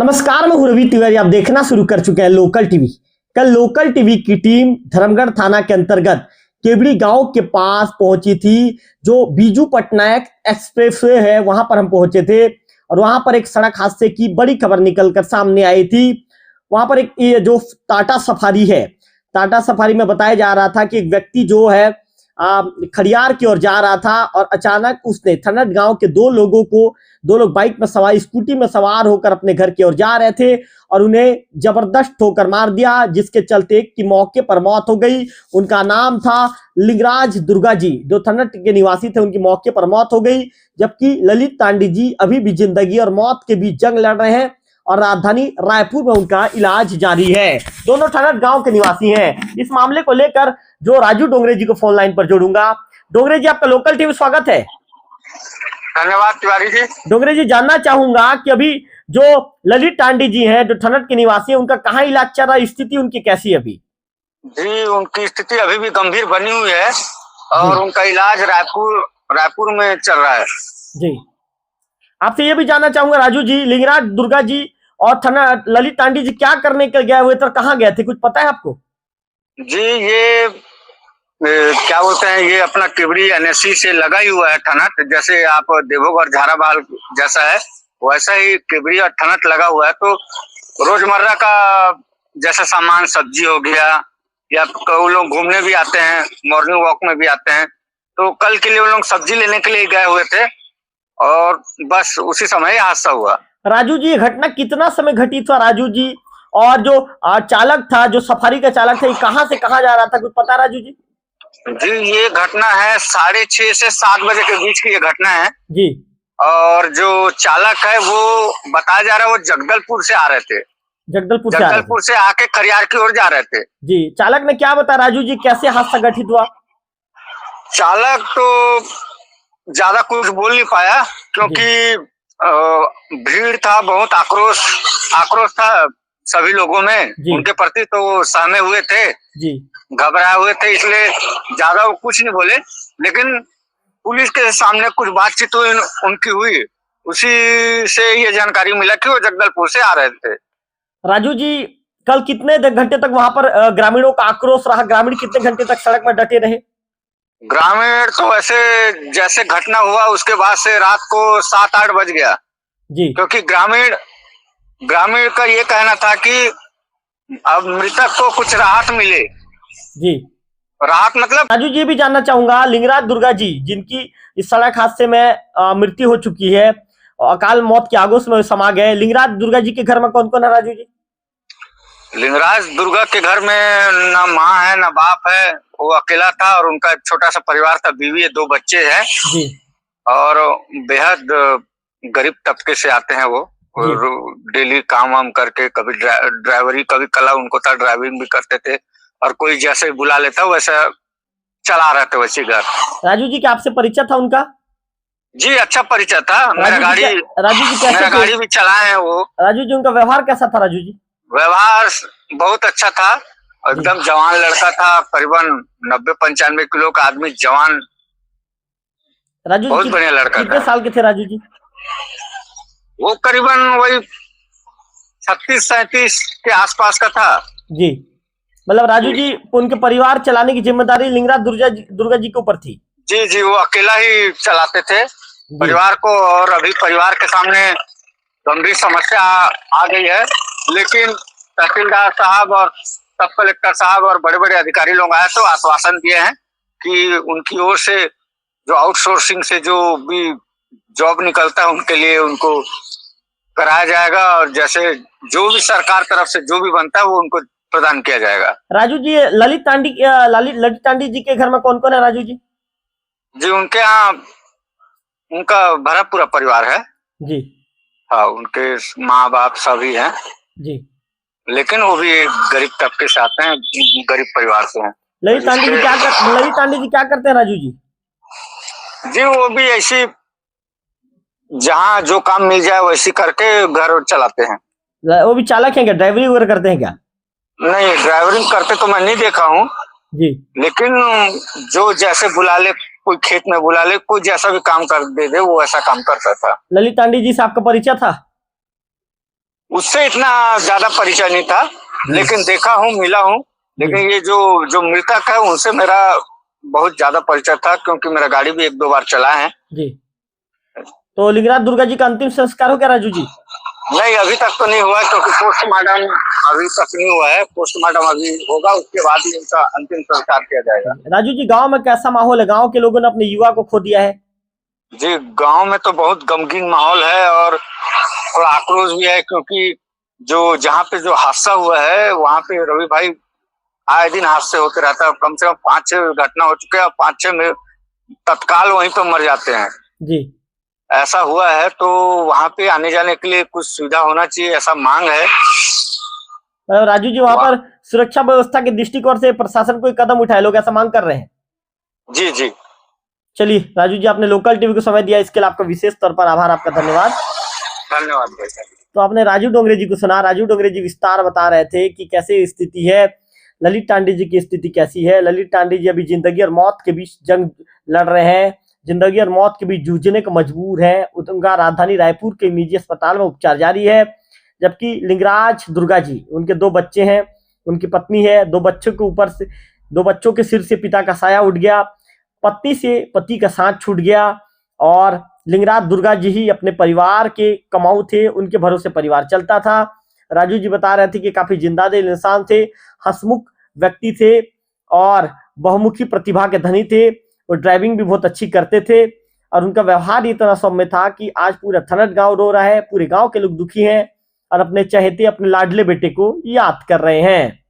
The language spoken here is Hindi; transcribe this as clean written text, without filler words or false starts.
नमस्कार, मैं हूं रवि तिवारी। आप देखना शुरू कर चुके हैं लोकल टीवी। कल लोकल टीवी की टीम धर्मगढ़ थाना के अंतर्गत केवड़ी गांव के पास पहुंची थी। जो बीजू पटनायक एक्सप्रेसवे है वहां पर हम पहुंचे थे और वहां पर एक सड़क हादसे की बड़ी खबर निकलकर सामने आई थी। वहां पर एक ये जो टाटा सफारी है, टाटा सफारी में बताया जा रहा था कि एक व्यक्ति जो है खड़ियार की ओर जा रहा था और अचानक उसने थनट गांव के दो लोग बाइक में सवार, स्कूटी में सवार होकर अपने घर की ओर जा रहे थे और उन्हें जबरदस्त ठोकर मार दिया, जिसके चलते एक की मौके पर मौत हो गई। उनका नाम था लिंगराज दुर्गा जी, जो थनट के निवासी थे। उनकी मौके पर मौत हो गई, जबकि ललित तांडी जी अभी भी जिंदगी और मौत के बीच जंग लड़ रहे हैं और राजधानी रायपुर में उनका इलाज जारी है। दोनों थनट गांव के निवासी हैं। इस मामले को लेकर जो राजू डोंगरे जी को फोन लाइन पर जोड़ूंगा। डोंगरे जी, आपका लोकल टीवी स्वागत है। धन्यवाद तिवारी जी। डोंगरे जी, जानना चाहूंगा कि अभी जो ललित तांडी जी हैं, जो थनट के निवासी हैं, उनका कहाँ इलाज चल रहा है? स्थिति उनकी कैसी है अभी? जी, उनकी स्थिति अभी भी गंभीर बनी हुई है और उनका इलाज रायपुर में चल रहा है। जी, आपसे ये भी जानना चाहूंगा राजू जी, लिंगराज दुर्गा जी और थनट ललित तांडी जी क्या करने के गए हुए थे, कहाँ गए थे, कुछ पता है आपको? जी, ये क्या बोलते हैं, ये अपना केवड़ी एनएससी से लगा ही हुआ है थनट। जैसे आप देवोगढ़ झाराबाल जैसा है वैसा ही केवड़ी और थनट लगा हुआ है। तो रोजमर्रा का जैसा सामान, सब्जी हो गया, या वो लोग घूमने भी आते हैं, मॉर्निंग वॉक में भी आते हैं। तो कल के लिए वो लोग सब्जी लेने के लिए गए हुए थे और बस उसी समय हादसा हुआ। राजू जी, घटना कितना समय घटित हुआ राजू जी? और जो चालक था, जो सफारी का चालक था, ये कहाँ से कहाँ जा रहा था, कुछ पता राजू जी? जी, ये घटना है 6:30 से 7 बजे के बीच की ये घटना है जी। और जो चालक है वो बताया जा रहा है वो जगदलपुर से आ रहे थे। जगदलपुर से आके खरियार की ओर जा रहे थे। जी, चालक ने क्या बताया राजू जी, कैसे हादसा घटित हुआ? चालक तो ज्यादा कुछ बोल नहीं पाया क्योंकि भीड़ था, बहुत आक्रोश था सभी लोगों में उनके प्रति। तो वो सहमे हुए थे, घबराए हुए थे, इसलिए ज्यादा वो कुछ नहीं बोले। लेकिन पुलिस के सामने कुछ बातचीत उनकी हुई, उसी से ये जानकारी मिला कि वो जगदलपुर से आ रहे थे। राजू जी, कल कितने घंटे तक वहां पर ग्रामीणों का आक्रोश रहा? ग्रामीण कितने घंटे तक सड़क में डटे रहे? ग्रामीण तो ऐसे जैसे घटना हुआ उसके बाद से रात को 7-8 बज गया जी, क्योंकि ग्रामीण का ये कहना था कि अब मृतक को कुछ राहत मिले। जी, राहत मतलब। राजू जी, भी जानना चाहूंगा, लिंगराज दुर्गा जी जिनकी इस सड़क हादसे में मृत्यु हो चुकी है, अकाल मौत के आगोश में समा गए, लिंगराज दुर्गा जी के घर में कौन कौन है राजू जी? लिंगराज दुर्गा के घर में ना माँ है ना बाप है, वो अकेला था और उनका छोटा सा परिवार था, बीवी है, 2 बच्चे हैं जी। और बेहद गरीब तबके से आते हैं वो, और डेली काम वाम करके, कभी ड्राइवरी, कभी कला उनको था, ड्राइविंग भी करते थे और कोई जैसे बुला लेता वैसा चला रहे थे वैसे घर। राजू जी, क्या आपसे परिचय था उनका? जी, अच्छा परिचय था। मेरा गाड़ी भी चलाए हैं वो। राजू जी, उनका व्यवहार कैसा था राजू जी? व्यवहार बहुत अच्छा था, एकदम जवान लड़का था, करीबन 90-95 किलो का आदमी, जवान, राजू बहुत बढ़िया लड़का था। कितने साल के थे राजू जी? वो करीबन वही 36-37 के आसपास का था जी। मतलब राजू जी, उनके परिवार चलाने की जिम्मेदारी लिंगराज दुर्गा जी के ऊपर थी? जी जी, वो अकेला ही चलाते थे परिवार को। और अभी परिवार के सामने गंभीर समस्या आ गई है, लेकिन तहसीलदार साहब और सब कलेक्टर साहब और बड़े बड़े अधिकारी लोग आए तो आश्वासन दिए हैं कि उनकी ओर से जो आउटसोर्सिंग से जो भी जॉब निकलता है उनके लिए उनको कराया जाएगा, और जैसे जो भी सरकार तरफ से जो भी बनता है वो उनको प्रदान किया जाएगा। राजू जी, ललित तांडी जी के घर में कौन कौन है राजू जी? जी, उनके यहाँ उनका भरा पूरा परिवार है जी। हाँ, उनके माँ बाप सभी हैं जी, लेकिन वो भी गरीब तबके से आते हैं, गरीब परिवार से हैं। ललित तांडी जी क्या करते हैं राजू जी? जी, वो भी ऐसी जहाँ जो काम मिल जाए वैसी करके घर चलाते हैं। वो भी चालक हैं क्या? ड्राइवरी वगैरह करते हैं क्या? नहीं, ड्राइवरिंग करते तो मैं नहीं देखा हूँ जी, लेकिन जो जैसे बुला ले, कोई खेत में बुला ले, कोई जैसा भी काम कर दे वो ऐसा काम करता था। ललित तांडी जी से आपका परिचय था? उससे इतना ज्यादा परिचय नहीं था, लेकिन देखा हूँ, मिला हूँ। लेकिन ये जो मृतक है उनसे मेरा बहुत ज्यादा परिचय था, क्योंकि मेरा गाड़ी भी 1-2 बार चला है जी। तो लिंगराज दुर्गा जी का अंतिम संस्कार हो गया राजू जी? नहीं, अभी तक तो नहीं हुआ, क्योंकि पोस्टमार्टम अभी तक नहीं हुआ है। पोस्टमार्टम अभी होगा, उसके बाद ही उनका अंतिम संस्कार किया जाएगा। राजू जी, गांव में कैसा माहौल है? गांव के लोगों ने अपने युवा को खो दिया है। जी, गांव में तो बहुत गमगीन माहौल है और थोड़ा आक्रोश भी है, क्योंकि जहाँ पे जो हादसा हुआ है वहां पे रवि भाई आए दिन हादसे होते रहता है। कम से कम 5-6 घटना हो चुके हैं, 5-6 में तत्काल वहीं पे मर जाते हैं जी। ऐसा हुआ है। तो वहां पे आने जाने के लिए कुछ सुविधा होना चाहिए, ऐसा मांग है। राजू जी, वहां पर सुरक्षा व्यवस्था के दृष्टिकोण से प्रशासन कोई कदम उठाए, लोग ऐसा मांग कर रहे हैं। जी जी। चलिए राजू जी, आपने लोकल टीवी को समय दिया, इसके लिए आपका विशेष तौर पर आभार, आपका धन्यवाद। धन्यवाद भाई। तो आपने राजू डोंगरे जी को सुना। राजू डोंगरे जी विस्तार बता रहे थे कि कैसे स्थिति है, ललित टांडे जी की स्थिति कैसी है। ललित टांडे जी अभी जिंदगी और मौत के बीच जंग लड़ रहे हैं, जिंदगी और मौत के बीच जूझने को मजबूर है। उनका राजधानी रायपुर के निजी अस्पताल में उपचार जारी है। जबकि लिंगराज दुर्गा जी, उनके 2 बच्चे हैं, उनकी पत्नी है, 2 बच्चों के ऊपर से 2 बच्चों के सिर से पिता का साया उठ गया, पत्नी से पति का साथ छूट गया। और लिंगराज दुर्गा जी ही अपने परिवार के कमाऊ थे, उनके भरोसे परिवार चलता था। राजू जी बता रहे थे कि काफी जिंदादिल इंसान थे, हंसमुख व्यक्ति थे और बहुमुखी प्रतिभा के धनी थे। वो ड्राइविंग भी बहुत अच्छी करते थे और उनका व्यवहार इतना सौम्य था कि आज पूरा थनट गांव रो रहा है, पूरे गांव के लोग दुखी हैं और अपने चहेते, अपने लाडले बेटे को याद कर रहे हैं।